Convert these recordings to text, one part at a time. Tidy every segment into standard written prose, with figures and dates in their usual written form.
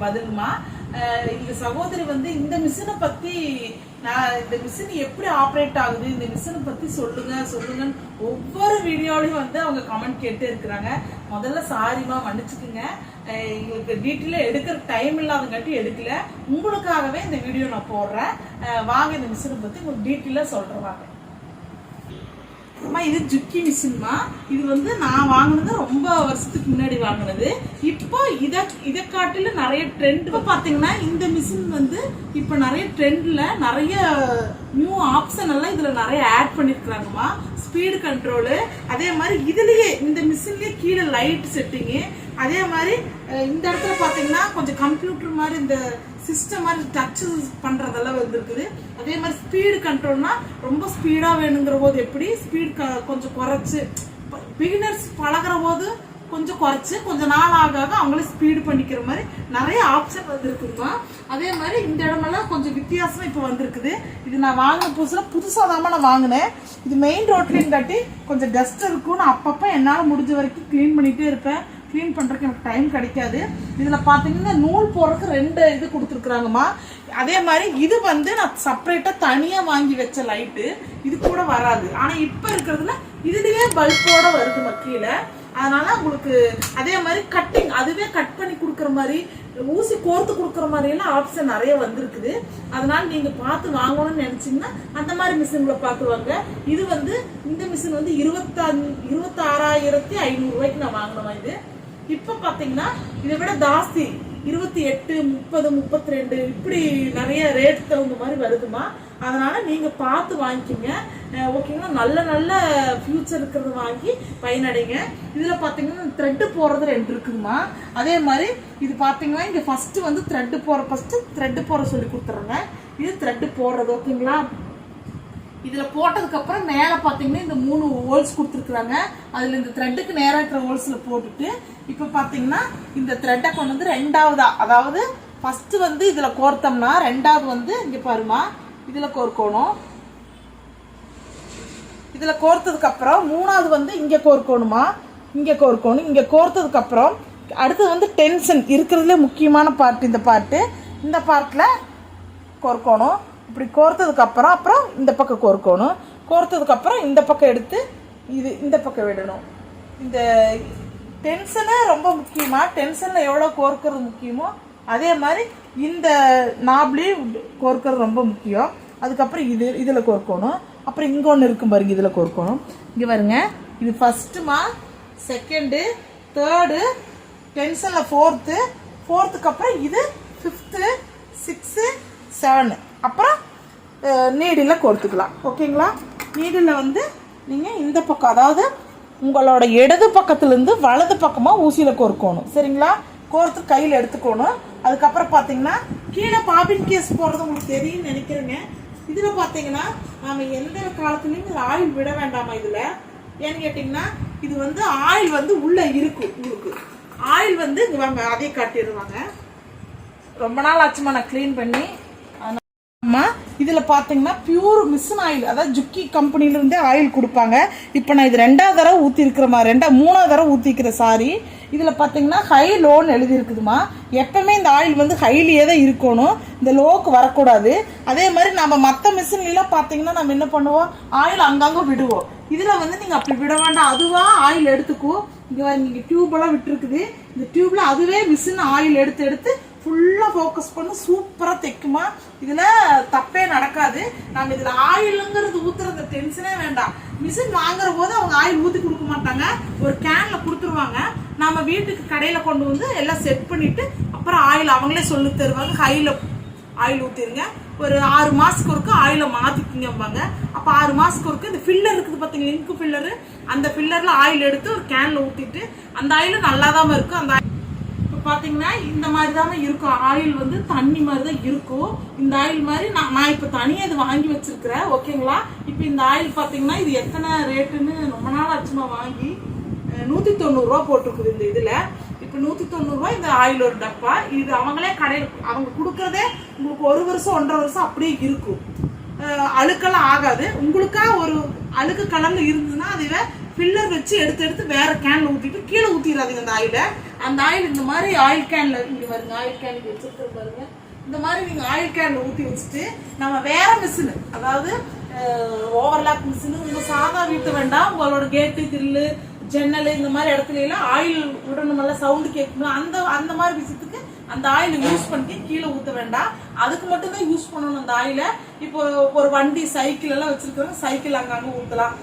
பதிலுமா. இந்த சகோதரி வந்து இந்த மிஷினை பத்தி இந்த மிஷின் எப்படி ஆப்ரேட் ஆகுது, இந்த மிஷினை பத்தி சொல்லுங்கன்னு ஒவ்வொரு வீடியோலையும் வந்து அவங்க கமெண்ட் கேட்டு இருக்கிறாங்க. முதல்ல சாரிமா, மன்னிச்சுக்குங்க, எங்களுக்கு டீட்டெயிலா எடுக்கிற டைம் இல்லாதங்காட்டி எடுக்கல. உங்களுக்காகவே இந்த வீடியோ நான் போடுறேன். வாங்க இந்த மிஷினை பத்தி உங்களுக்கு டீட்டெயிலா சொல்றேன் வாங்க. இது ஜுக்கி மிஷின்மா. இது வந்து நான் வாங்கினது ரொம்ப வருஷத்துக்கு முன்னாடி வாங்கினது. இப்போ இதை காட்டில நிறைய ட்ரெண்ட் பாத்தீங்கன்னா இந்த மிஷின் வந்து இப்ப நிறைய ட்ரெண்ட்ல நிறைய நியூ ஆப்ஷன் எல்லாம் இதுல நிறைய ஆட் பண்ணிருக்காங்கம்மா. ஸ்பீடு கண்ட்ரோலு, அதே மாதிரி இதுலயே இந்த மிஷின்லயே கீழே லைட் செட்டிங்கு, அதே மாதிரி இந்த இடத்துல பாத்தீங்கன்னா கொஞ்சம் கம்ப்யூட்டர் மாதிரி இந்த சிஸ்டம் மாதிரி டச் பண்றதெல்லாம் வந்துருக்குது. அதே மாதிரி ஸ்பீடு கண்ட்ரோல்னா ரொம்ப ஸ்பீடா வேணுங்கிற போது எப்படி ஸ்பீடு கொஞ்சம் குறைச்சு, பிகினர்ஸ் பழகிற போது கொஞ்சம் குறைச்சு, கொஞ்சம் நாள் ஆக அவங்களே ஸ்பீடு பண்ணிக்கிற மாதிரி நிறைய ஆப்ஷன் வந்துருக்குதுமா. அதே மாதிரி இந்த இடமெல்லாம் கொஞ்சம் வித்தியாசமா இப்ப வந்திருக்குது. இது நான் வாங்கின புதுசாதாம நான் வாங்கினேன். இது மெயின் ரோட்லயும் காட்டி கொஞ்சம் டஸ்ட் இருக்கும். நான் அப்பப்ப என்னால முடிஞ்ச வரைக்கும் கிளீன் பண்ணிட்டே இருப்பேன். கிளீன் பண்றதுக்கு எனக்கு டைம் கிடைக்காது. இதுல பாத்தீங்கன்னா நூல் போறதுக்கு 2 இது கொடுத்துருக்காங்கம்மா. அதே மாதிரி இது வந்து நான் செப்பரேட்டா தனியா வாங்கி வச்ச லைட்டு, இது கூட வராது. ஆனா இப்ப இருக்கிறதுல இதுலயே பல்போட வருது கீழே. அதனால உங்களுக்கு அதே மாதிரி கட்டிங் அதுவே கட் பண்ணி கொடுக்குற மாதிரி, ஊசி கோர்த்து கொடுக்குற மாதிரி எல்லாம் ஆப்ஷன் நிறைய வந்திருக்குது. அதனால நீங்க பார்த்து வாங்கணும்னு நினைச்சீங்கன்னா அந்த மாதிரி மிஷின்களை பார்த்து வாங்க. இது வந்து இந்த மிஷின் வந்து 26,500 ரூபாய்க்கு நான் வாங்கினேன். இது இப்ப பாத்தீங்கன்னா இதை விட ஜாஸ்தி 28, 30, 32 இப்படி நிறைய ரேட் தகுந்த மாதிரி வருதுமா. அதனால நீங்க பார்த்து வாங்கிக்கோங்க, ஓகேங்களா. நல்ல நல்ல ஃபியூச்சர் இருக்கிறத வாங்கி பயனடைங்க. இதுல பாத்தீங்கன்னா த்ரெட் போறது 2 இருக்குதுமா. அதே மாதிரி இது பாத்தீங்கன்னா இங்க ஃபர்ஸ்ட் வந்து த்ரெட் போற சொல்லி கொடுத்துறேங்க. இது த்ரெட் போடுறது, ஓகேங்களா. இதுல போட்டதுக்கு அப்புறம் மேல பாத்தீங்கன்னா இந்த 3 ஹோல்ஸ் கொடுத்துருக்காங்க. அதுல இந்த த்ரெட்டுக்கு நேரா இருக்கிற ஹோல்ஸ்ல போட்டுட்டு இப்ப பாத்தீங்கன்னா இந்த த்ரெட்டை கொண்டு வந்து 2வதா, அதாவது ஃபர்ஸ்ட் வந்து இதுல கோர்த்தோம்னா 2வது வந்து இங்க பாருமா இதுல கோர்க்கணும். இதுல கோர்த்ததுக்கு அப்புறம் 3வது வந்து இங்க கோர்க்கணுமா, இங்க கோர்க்கணும். இங்க கோர்த்ததுக்கு அப்புறம் அடுத்தது வந்து டென்ஷன் இருக்கிறதுல முக்கியமான பார்ட். இந்த பார்ட்ல கோர்க்கணும். இப்படி கோர்த்ததுக்கு அப்புறம் இந்த பக்கம் கோர்க்கணும். கோர்த்ததுக்கு அப்புறம் இந்த பக்கம் எடுத்து இந்த பக்கம் விடணும். இந்த டென்ஷனு ரொம்ப முக்கியமா. டென்ஷன்ல எவ்வளவு கோர்க்கிறது முக்கியமோ அதே மாதிரி இந்த நாப்லயும் கோர்க்கிறது ரொம்ப முக்கியம். அதுக்கப்புறம் இதுல கோர்க்கணும். அப்புறம் இங்க ஒன்று இருக்கும் பாருங்க, இதுல கோர்க்கணும். இங்க பாருங்க, இது ஃபர்ஸ்ட்மா, செகண்டு, தேர்டு, டென்ஷன்ல ஃபோர்த்துக்கு அப்புறம் இது 5th, 6th, 7, அப்புறம் நீடில் கோர்த்துக்கலாம், ஓகேங்களா. நீடில் வந்து நீங்கள் இந்த பக்கம், அதாவது உங்களோட இடது பக்கத்துலேருந்து வலது பக்கமாக ஊசியில் கோர்க்கணும், சரிங்களா. கோர்த்து கையில் எடுத்துக்கணும். அதுக்கப்புறம் பார்த்தீங்கன்னா கீழே பாபின் கேஸ் போடுறது உங்களுக்கு தெரியும்னு நினைக்கிறேங்க. இதில் பார்த்தீங்கன்னா நாம் எந்த காலத்துலேயும் இதில் ஆயில் விட வேண்டாமா. இதில் ஏன்னு கேட்டிங்கன்னா இது வந்து ஆயில் வந்து உள்ளே இருக்கும். உங்களுக்கு ஆயில் வந்து இங்கே வாங்க அதே காட்டிடுவாங்க. ரொம்ப நாள் ஆச்சுமா நான் க்ளீன் பண்ணி. இதுல பாத்தீங்கன்னா பியூர் மிஷின் ஆயில், அதாவது ஜுக்கி கம்பெனில இருந்தே ஆயில் கொடுப்பாங்க. இப்ப நான் இது 2வது தடவை ஊத்தி இருக்கிற மாதிரி 3வது தடவை ஊத்திக்கிற சாரி. இதுல பாத்தீங்கன்னா ஹை லோன்னு எழுதி இருக்குதுமா. எப்பவுமே இந்த ஆயில் வந்து ஹைலியே தான் இருக்கணும், இந்த லோக்கு வரக்கூடாது. அதே மாதிரி நம்ம மற்ற மிஷின்ல எல்லாம் பாத்தீங்கன்னா நம்ம என்ன பண்ணுவோம், ஆயில் அங்கங்க விடுவோம். இதுல வந்து நீங்க அப்படி விட வேண்டாம், அதுவா ஆயில் எடுத்துக்கும். இங்க டியூப் எல்லாம் விட்டுருக்குது. இந்த டியூப்ல அதுவே மிஷின் ஆயில் எடுத்து ஃபுல்லா ஃபோக்கஸ் பண்ணி சூப்பரா தைக்குமா. இதுல தப்பே நடக்காது. நம்ம இதுல ஆயிலுங்கிறது ஊத்துறது டென்ஷனே வேண்டாம். மிஷின் வாங்குற போது அவங்க ஆயில் ஊத்தி கொடுக்க மாட்டாங்க, ஒரு கேன்ல கொடுத்துருவாங்க. நம்ம வீட்டுக்கு கடையில கொண்டு வந்து எல்லாம் செட் பண்ணிட்டு அப்புறம் ஆயில் அவங்களே சொல்லி தருவாங்க. ஹைல ஆயில் ஊத்திருங்க, ஒரு 6 மாசத்துக்கு ஒருக்க ஆயில மாத்திக்கிங்கம்பாங்க. அப்ப 6 மாசத்துக்கு ஒருக்க இந்த ஃபில்லர் இருக்குது பாத்தீங்களா, இங்கு ஃபில்லரு, அந்த ஃபில்லர்ல ஆயில் எடுத்து ஒரு கேன்ல ஊத்திட்டு அந்த ஆயிலும் நல்லாதான் இருக்கும். அந்த பாத்தீங்கன்னா இந்த மாதிரி தான் இருக்கும். ஆயில் வந்து தண்ணி மாதிரி தான் இருக்கும். இந்த ஆயில் மாதிரி நான் இப்ப தனியா இது வாங்கி வச்சிருக்கிறேன், ஓகேங்களா. இப்ப இந்த ஆயில் பாத்தீங்கன்னா இது எத்தனை ரேட்டுன்னு ரொம்ப நாள் ஆச்சுமா வாங்கி 190 ரூபா போட்டிருக்குது இந்த இதுல. இப்ப 190 ரூபாய் இந்த ஆயில் ஒரு டப்பா. இது அவங்களே கடையில் அவங்க கொடுக்கறதே உங்களுக்கு 1 வருஷம் 1.5 வருஷம் அப்படியே இருக்கும். அழுக்கெல்லாம் ஆகாது. உங்களுக்கா ஒரு அழுக்கு கலர்ல இருந்ததுன்னா அதுவே ஃபில்லர் வச்சு எடுத்து வேற கேன்ல ஊத்திட்டு கீழே ஊத்திடாதீங்க அந்த ஆயில. அந்த ஆயில் இந்த மாதிரி ஆயில் கேன்ல இங்க பாருங்க, ஆயில் கேன் வச்சிருக்கிற பாருங்க, இந்த மாதிரி நீங்க ஆயில் கேன்ல ஊற்றி வச்சுட்டு நம்ம வேற மிஷின், அதாவது ஓவர்லாக் மிஷின் உங்க சாதா வீட்டு வேண்டாம், உங்களோட கேட்டு கிரில்லு ஜன்னல் இந்த மாதிரி இடத்துல எல்லாம் ஆயில் விடணும், நல்லா சவுண்டு கேட்கணும், அந்த மாதிரி விஷயத்துக்கு அந்த ஆயில் யூஸ் பண்ணி கீழே ஊற்ற வேண்டாம். அதுக்கு மட்டும் தான் யூஸ் பண்ணணும் அந்த ஆயில. இப்போ ஒரு வண்டி சைக்கிள் எல்லாம் வச்சிருக்கிறவங்க சைக்கிள் அங்கங்க ஊற்றலாம்,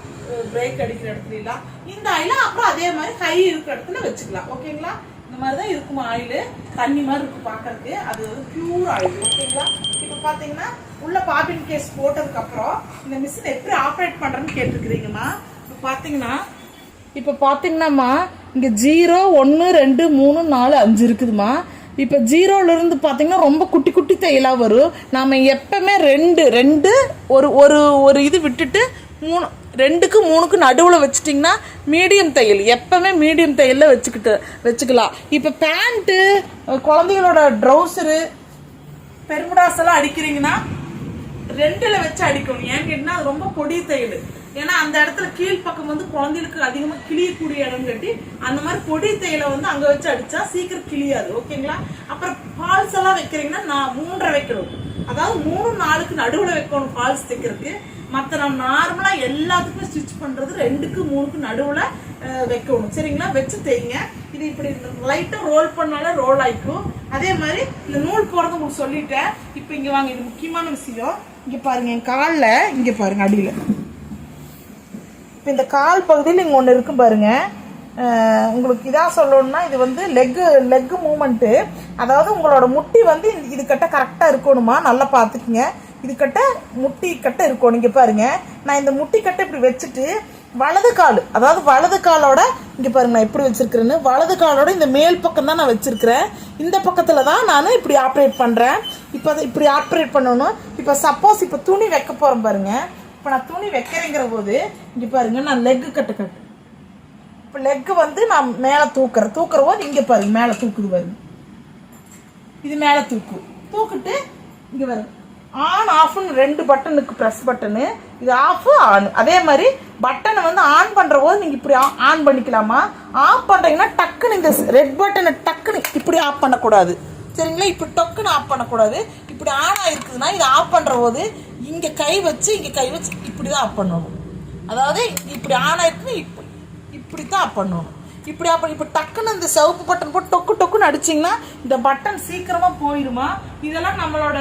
பிரேக் அடிக்கிற இடத்துல எல்லாம் இந்த ஆயில. அப்புறம் அதே மாதிரி கை இருக்கிற இடத்துல வச்சுக்கலாம். ஓகேங்களா? இந்த மாதிரி தான் இருக்கும் ஆயில், தண்ணி மாதிரி இருக்கும் பார்க்கறதுக்கு. அது வந்து பியூர் ஆயில். ஓகேங்களா? இப்போ பார்த்தீங்கன்னா உள்ள பாபின் கேஸ் போட்டதுக்கு அப்புறம் இந்த மிஷின் எப்படி ஆப்ரேட் பண்றேன்னு கேட்டுருக்கிறீங்கம்மா. இப்போ பார்த்தீங்கன்னாம்மா இங்கே 0 1 2 3 4 5 இருக்குதுமா. இப்போ 0லேருந்து பார்த்தீங்கன்னா ரொம்ப குட்டி குட்டி தையலாக வரும். நாம் எப்பவுமே ரெண்டு ஒரு இது விட்டுட்டு 3 2க்கு 3க்கு நடுவில் வச்சுட்டிங்கன்னா மீடியம் தையல், எப்பவுமே மீடியம் தையலில் வச்சுக்கலாம். இப்போ பேண்ட்டு, குழந்தைகளோட ட்ரௌசரு, பெருமுடாஸ் எல்லாம் அடிக்கிறீங்கன்னா 2ல் வச்சு அடிக்கணும். ஏன்னு கேட்டிங்கன்னா அது ரொம்ப பொடி தையல். ஏன்னா அந்த இடத்துல கீழ்ப்பக்கம் வந்து குழந்தைகளுக்கு அதிகமாக கிளியக்கூடிய இடம் கட்டி அந்த மாதிரி பொடி தையலை வந்து அங்கே வச்சு அடிச்சா சீக்கிரம் கிளியாது. ஓகேங்களா? அப்புறம் ஃபால்ஸ் எல்லாம் வைக்கிறீங்கன்னா நான் 3.5 வைக்கணும், அதாவது 3 4க்கு நடுவில் வைக்கணும் ஃபால்ஸ் தைக்கிறதுக்கு. மற்ற நம்ம நார்மலாக எல்லாத்துக்குமே ஸ்டிச் பண்ணுறது 2க்கு 3க்கு நடுவில் வைக்கணும். சரிங்களா? வச்சு தைங்க. இது இப்படி லைட்டாக ரோல் பண்ணாலும் ரோல் ஆகிக்கும். அதே மாதிரி இந்த நூல் போகிறது உங்களுக்கு சொல்லிட்டேன். இப்போ இங்கே வாங்க, இது முக்கியமான விஷயம். இங்கே பாருங்க, என் காலில் இங்கே பாருங்க அடியில் இப்போ இந்த கால் பகுதியில் இங்கே ஒன்று இருக்கும் பாருங்க. உங்களுக்கு இதாக சொல்லணும்னா இது வந்து லெக்கு மூமெண்ட்டு, அதாவது உங்களோட முட்டி வந்து இது கட்ட கரெக்டாக இருக்கணுமா, நல்லா பார்த்துக்குங்க. இது கட்ட முட்டி கட்ட இருக்கணும். இங்கே பாருங்க, நான் இந்த முட்டி கட்டை இப்படி வச்சுட்டு வலது கால், அதாவது வலது காலோட இங்கே பாருங்க நான் எப்படி வச்சிருக்கிறேன்னு, வலது காலோட இந்த மேல் பக்கம் தான் நான் வச்சிருக்கிறேன். இந்த பக்கத்தில் தான் நான் இப்படி ஆப்ரேட் பண்ணுறேன். இப்போ அதை இப்படி ஆப்ரேட் பண்ணணும். இப்போ சப்போஸ் இப்போ துணி வைக்க போகிறேன் பாருங்க. இப்போ நான் துணி வைக்கிறேங்கிற போது இங்கே பாருங்க நான் லெக்கு கட்டு இப்போ லெக்கு வந்து நான் மேலே தூக்குற போது இங்கே பாருங்க மேலே தூக்குது பாருங்க, இது மேலே தூக்கிட்டு இங்கே பாருங்க ஆன் ஆஃப்னு 2 பட்டனுக்கு ப்ரெஸ் பட்டனு, இது ஆஃப் ஆன். அதே மாதிரி பட்டனை வந்து ஆன் பண்ணுற போது நீங்கள் இப்படி ஆன் பண்ணிக்கலாமா. ஆஃப் பண்ணுறீங்கன்னா டக்குன்னு இந்த ரெட் பட்டனை டக்குன்னு இப்படி ஆஃப் பண்ணக்கூடாது. சரிங்களா? இப்படி டக்குன்னு ஆஃப் பண்ணக்கூடாது. இப்படி ஆன் ஆகிருக்குதுன்னா இதை ஆஃப் பண்ணுற போது இங்கே கை வச்சு இப்படி தான் ஆஃப் பண்ணணும். அதாவது இப்படி ஆன் ஆகிருக்குன்னு இப்படி தான் ஆஃப் பண்ணணும். இப்படி இப்போ டக்குன்னு இந்த சிவப்பு பட்டன் போட்டு டொக்குன்னு அடிச்சிங்கன்னா இந்த பட்டன் சீக்கிரமாக போயிடுமா. இதெல்லாம் நம்மளோட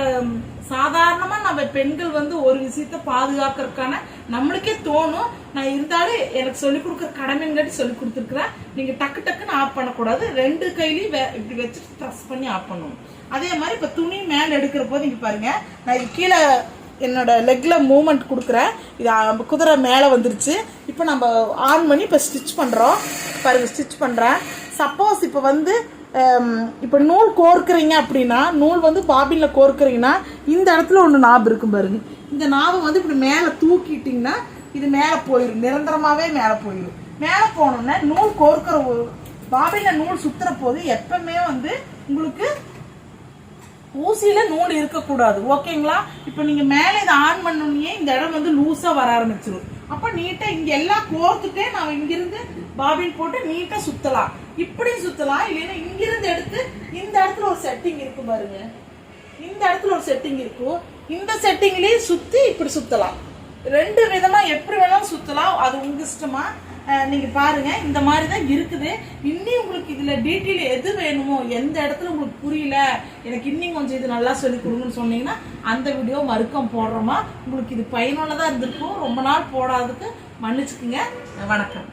சாதாரணமாக நம்ம பெண்கள் வந்து ஒரு விஷயத்த பாதுகாக்கிறதுக்கான நம்மளுக்கே தோணும். நான் இருந்தாலும் எனக்கு சொல்லிக் கொடுக்குற கடமைங்காட்டி சொல்லி கொடுத்துருக்குறேன். நீங்கள் டக்குன்னு ஆஃப் பண்ணக்கூடாது, 2 கையிலையும் இப்படி வச்சுட்டு ப்ரெஸ் பண்ணி ஆஃப் பண்ணணும். அதே மாதிரி இப்போ துணி மேலே எடுக்கிற போது இங்கே பாருங்கள், நான் இது கீழே என்னோட லெக்கில் மூமெண்ட் கொடுக்குறேன். இது குதிரை மேலே வந்துருச்சு. இப்போ நம்ம ஆன் பண்ணி இப்போ ஸ்டிச் பண்ணுறோம் பாருங்க. ஸ்டிச் பண்ணுறேன். சப்போஸ் இப்போ வந்து இப்போ நூல் கோர்க்குறீங்க அப்படின்னா, நூல் வந்து பாபினில் கோர்க்குறீங்கன்னா இந்த இடத்துல ஒன்று நாபு இருக்கும் பாருங்க. இந்த நாபை வந்து இப்படி மேலே தூக்கிட்டிங்கன்னா இது மேலே போயிடும், நிரந்தரமாகவே மேலே போயிடும். மேலே போனோன்னே நூல் கோர்க்கிற பாபினில் நூல் சுற்றுற போது எப்பவுமே வந்து உங்களுக்கு ஊசியில நூல் இருக்கக்கூடாது. ஓகேங்களா? இப்போ நீங்க மேலே இதை ஆன் பண்ணோன்னே இந்த இடம் வந்து லூஸா வர ஆரம்பிச்சிடும். அப்ப நீட்டா இங்க எல்லாம் கோர்த்துட்டே நான் இங்கிருந்து பாபின் போட்டு நீட்டா சுத்தலாம். இப்படி சுத்தலாம், இல்லைன்னா இங்கிருந்து எடுத்து இந்த இடத்துல ஒரு செட்டிங் இருக்கும் பாருங்க. இந்த இடத்துல ஒரு செட்டிங் இருக்கும். இந்த செட்டிங்லயே சுத்தி இப்படி சுத்தலாம். 2 விதமா எப்படி வேணாலும் சுத்தலாம், அது உங்க இஷ்டமா. நீங்க பாருங்க, இந்த மாதிரி தான் இருக்குது. இன்னும் உங்களுக்கு இதுல டீட்டெயில் எது வேணுமோ, எந்த இடத்துல உங்களுக்கு புரியல, எனக்கு இன்னும் கொஞ்சம் இது நல்லா சொல்லி கொடுங்கன்னு சொன்னீங்கன்னா அந்த வீடியோ மறுக்கம் போடுறோமா. உங்களுக்கு இது பயனுள்ளதா இருந்திருக்கும். ரொம்ப நாள் போடாததுக்கு மன்னிச்சுக்குங்க. வணக்கம்.